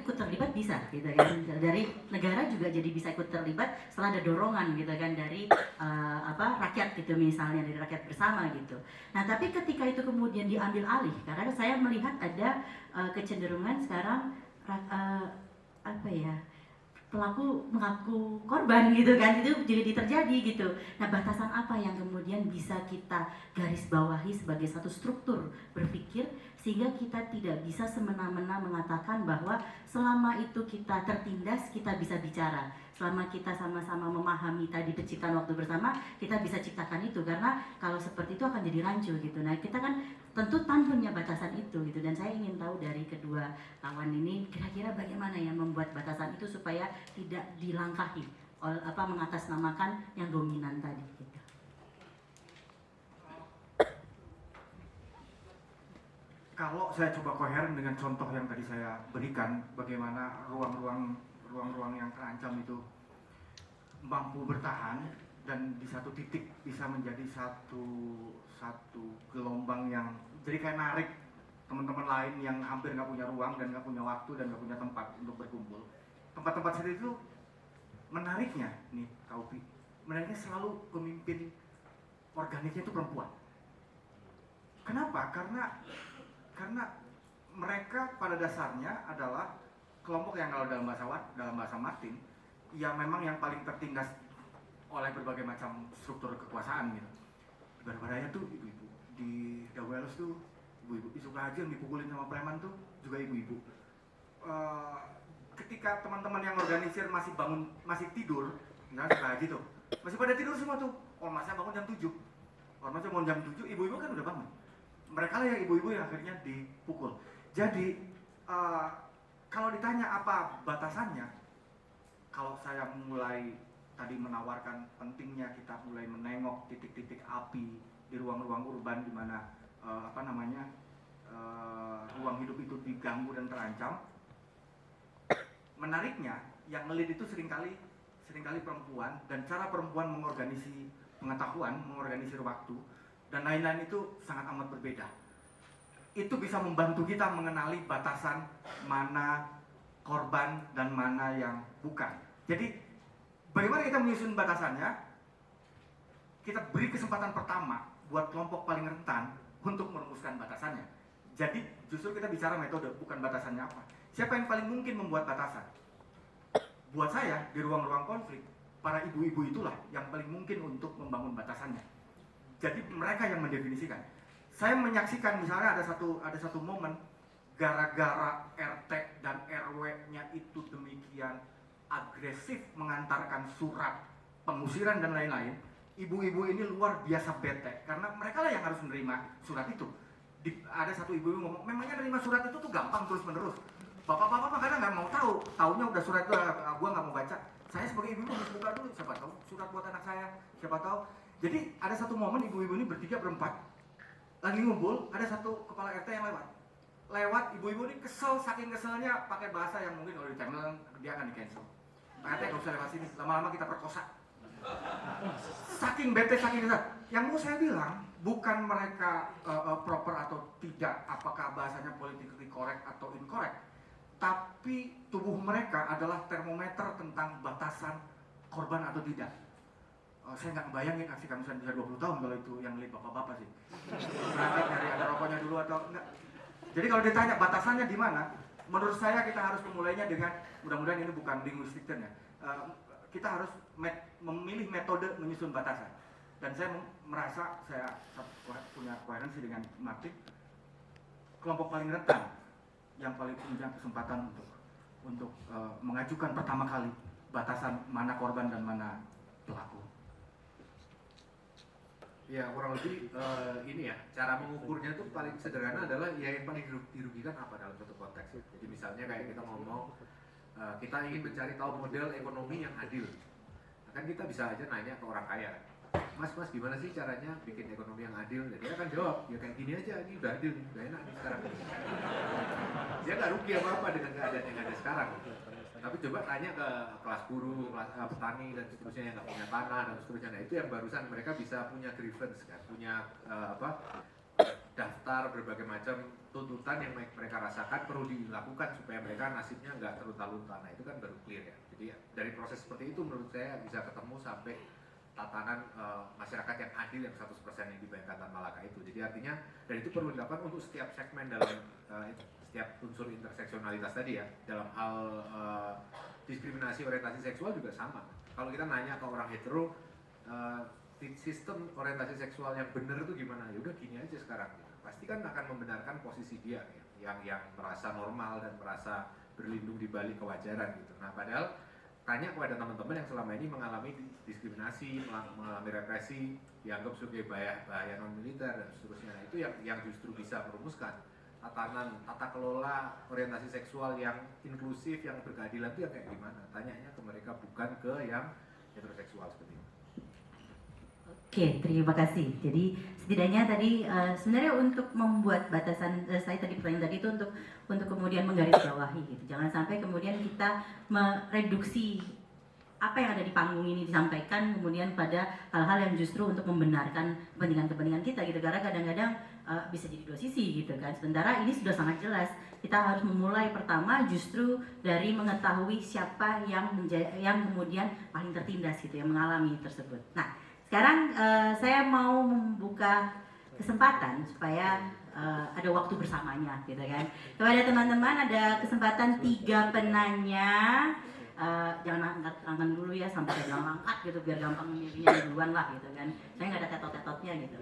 ikut terlibat bisa gitu kan, dari negara juga jadi bisa ikut terlibat setelah ada dorongan gitu kan dari rakyat gitu, misalnya dari rakyat bersama gitu. Nah tapi ketika itu kemudian diambil alih, karena saya melihat ada kecenderungan sekarang apa ya, pelaku mengaku korban gitu kan, itu jadi terjadi gitu. Nah batasan apa yang kemudian bisa kita garis bawahi sebagai satu struktur berpikir sehingga kita tidak bisa semena-mena mengatakan bahwa selama itu kita tertindas kita bisa bicara, selama kita sama-sama memahami tadi penciptaan waktu bersama kita bisa ciptakan itu, karena kalau seperti itu akan jadi rancu gitu. Nah kita kan tentu tanpa batasan itu gitu, dan saya ingin tahu dari kedua kawan ini kira-kira bagaimana ya membuat batasan itu supaya tidak dilangkahi oleh mengatasnamakan yang dominan tadi gitu. Kalau saya coba koheren dengan contoh yang tadi saya berikan, bagaimana ruang-ruang yang terancam itu mampu bertahan dan di satu titik bisa menjadi satu gelombang yang jadi kayak narik teman-teman lain yang hampir nggak punya ruang dan nggak punya waktu dan nggak punya tempat untuk berkumpul. Tempat-tempat seperti itu menariknya nih Kaupi, menariknya selalu pemimpin organiknya itu perempuan. Kenapa? Karena mereka pada dasarnya adalah kelompok yang kalau dalam bahasa Martin ya memang yang paling tertindas oleh berbagai macam struktur kekuasaan gitu. Di Barbaraya tuh ibu-ibu, di Dawelos tuh ibu-ibu, di Sukahaji yang dipukulin sama preman tuh juga ibu-ibu. Ketika teman-teman yang organisir masih tidur, misalnya Sukahaji tuh masih pada tidur semua tuh, ormasnya bangun jam 7, ormasnya bangun jam 7, ibu-ibu kan udah bangun. Mereka lah yang ibu-ibu yang akhirnya dipukul. Jadi kalau ditanya apa batasannya, kalau saya mulai tadi menawarkan pentingnya kita mulai menengok titik-titik api di ruang-ruang urban di mana ruang hidup itu diganggu dan terancam. Menariknya, yang ngelit itu seringkali perempuan, dan cara perempuan mengorganisir pengetahuan, mengorganisir waktu dan lain-lain itu sangat amat berbeda. Itu bisa membantu kita mengenali batasan mana korban dan mana yang bukan. Jadi bagaimana kita menyusun batasannya? Kita beri kesempatan pertama buat kelompok paling rentan untuk merumuskan batasannya. Jadi justru kita bicara metode, bukan batasannya apa. Siapa yang paling mungkin membuat batasan? Buat saya, di ruang-ruang konflik, para ibu-ibu itulah yang paling mungkin untuk membangun batasannya. Jadi mereka yang mendefinisikan. Saya menyaksikan misalnya ada satu momen gara-gara RT dan RW-nya itu demikian agresif mengantarkan surat pengusiran dan lain-lain, ibu-ibu ini luar biasa bete karena mereka lah yang harus menerima surat itu. Ada satu ibu-ibu ngomong, memangnya nerima surat itu tuh gampang terus-menerus. Bapak-bapak kadang nggak mau tahu, taunya udah surat itu gua nggak mau baca. Saya sebagai ibu harus buka dulu, siapa tahu surat buat anak saya, siapa tahu. Jadi ada satu momen ibu-ibu ini bertiga berempat lagi ngumpul, ada satu kepala RT yang lewat, ibu-ibu ini kesel, saking keselnya pakai bahasa yang mungkin kalau di channel dia akan di cancel. Pak RT nggak usah lewat sini, lama-lama kita perkosa. Saking bete, saking kesel. Yang mau saya bilang bukan mereka proper atau tidak, apakah bahasanya politically correct atau incorrect, tapi tubuh mereka adalah termometer tentang batasan korban atau tidak. Saya nggak ngebayangin aksi kamisan bisa 20 tahun kalau itu yang lihat bapak-bapak sih. Berangkat dari ada rokoknya dulu atau enggak. Jadi kalau ditanya batasannya di mana, menurut saya kita harus memulainya dengan, mudah-mudahan ini bukan linguistik term ya, kita harus memilih metode menyusun batasan. Dan saya merasa saya punya koherensi dengan Martin, kelompok paling rentan yang paling punya kesempatan untuk mengajukan pertama kali batasan mana korban dan mana pelaku. Ya kurang lebih ini ya, cara mengukurnya itu paling sederhana adalah ya yang paling dirugikan apa dalam suatu konteks. Jadi misalnya kayak kita ngomong kita ingin mencari tahu model ekonomi yang adil, kan kita bisa aja nanya ke orang kaya, mas gimana sih caranya bikin ekonomi yang adil? Jadi dia akan jawab ya kayak gini aja, ini udah adil nih, udah enak nih sekarang. Dia nggak rugi apa dengan keadaan yang ada sekarang. Tapi coba tanya ke kelas buruh, kelas petani dan seterusnya yang nggak punya tanah dan seterusnya. Nah itu yang barusan mereka bisa punya grievance kan, punya daftar berbagai macam tuntutan yang mereka rasakan perlu dilakukan supaya mereka nasibnya nggak terlunta-lunta. Nah itu kan baru clear ya. Jadi dari proses seperti itu menurut saya bisa ketemu sampai tatanan masyarakat yang adil yang 100% yang dibayangkan Tan Malaka itu. Jadi artinya dan itu perlu dilakukan untuk setiap segmen dalam setiap unsur interseksionalitas tadi ya. Dalam hal diskriminasi orientasi seksual juga sama. Kalau kita nanya ke orang hetero sistem orientasi seksual yang benar itu gimana? Ya udah gini aja sekarang. Gitu. Pasti kan akan membenarkan posisi dia ya, yang merasa normal dan merasa berlindung di balik kewajaran gitu. Nah, padahal tanya kepada teman-teman yang selama ini mengalami diskriminasi, mengalami represi, dianggap sebagai bahaya non militer dan seterusnya. Nah, itu yang justru bisa merumuskan tata kelola orientasi seksual yang inklusif, yang berkeadilan itu yang kayak gimana? Tanyanya ke mereka bukan ke yang heteroseksual seperti itu. Oke, terima kasih. Jadi setidaknya tadi sebenarnya untuk membuat batasan saya tadi pertanyaan tadi itu untuk kemudian menggarisbawahi gitu. Jangan sampai kemudian kita mereduksi apa yang ada di panggung ini disampaikan kemudian pada hal-hal yang justru untuk membenarkan kepentingan-kepentingan kita gitu. Karena kadang-kadang bisa jadi dua sisi gitu kan. Sementara ini sudah sangat jelas. Kita harus memulai pertama justru dari mengetahui siapa yang kemudian paling tertindas gitu yang mengalami tersebut. Nah, sekarang saya mau membuka kesempatan supaya ada waktu bersamanya gitu kan. Kepada teman-teman ada kesempatan 3 penanya. Jangan angkat tangan dulu ya sampai saya bilang angkat gitu biar gampang milihnya duluan lah gitu kan. Saya nggak ada tetot-tetotnya gitu.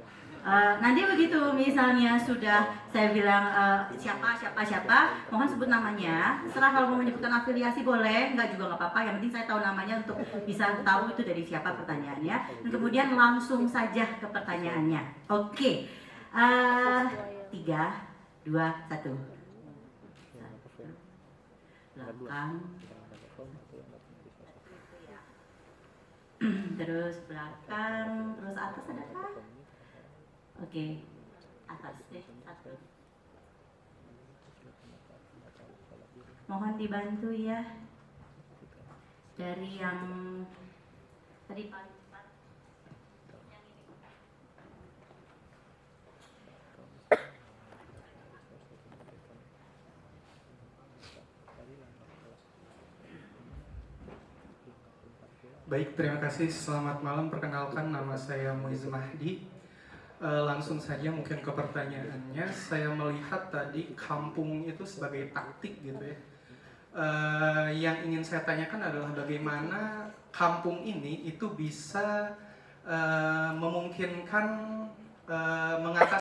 Nanti begitu misalnya sudah saya bilang siapa, mohon sebut namanya. Setelah kalau mau menyebutkan afiliasi boleh, nggak juga nggak apa-apa. Yang penting saya tahu namanya untuk bisa tahu itu dari siapa pertanyaannya. Dan kemudian langsung saja ke pertanyaannya. Oke, 3, 2, 1. Belakang. Terus belakang, terus atas ada apa? Oke, atas deh, 1. Mohon dibantu ya. Dari yang tadi paling cepat. Yang ini. Baik, terima kasih. Selamat malam. Perkenalkan, nama saya Muiz Mahdi. Langsung saja mungkin ke pertanyaannya. Saya melihat tadi kampung itu sebagai taktik gitu ya. Yang ingin saya tanyakan adalah bagaimana kampung ini itu bisa memungkinkan mengatasi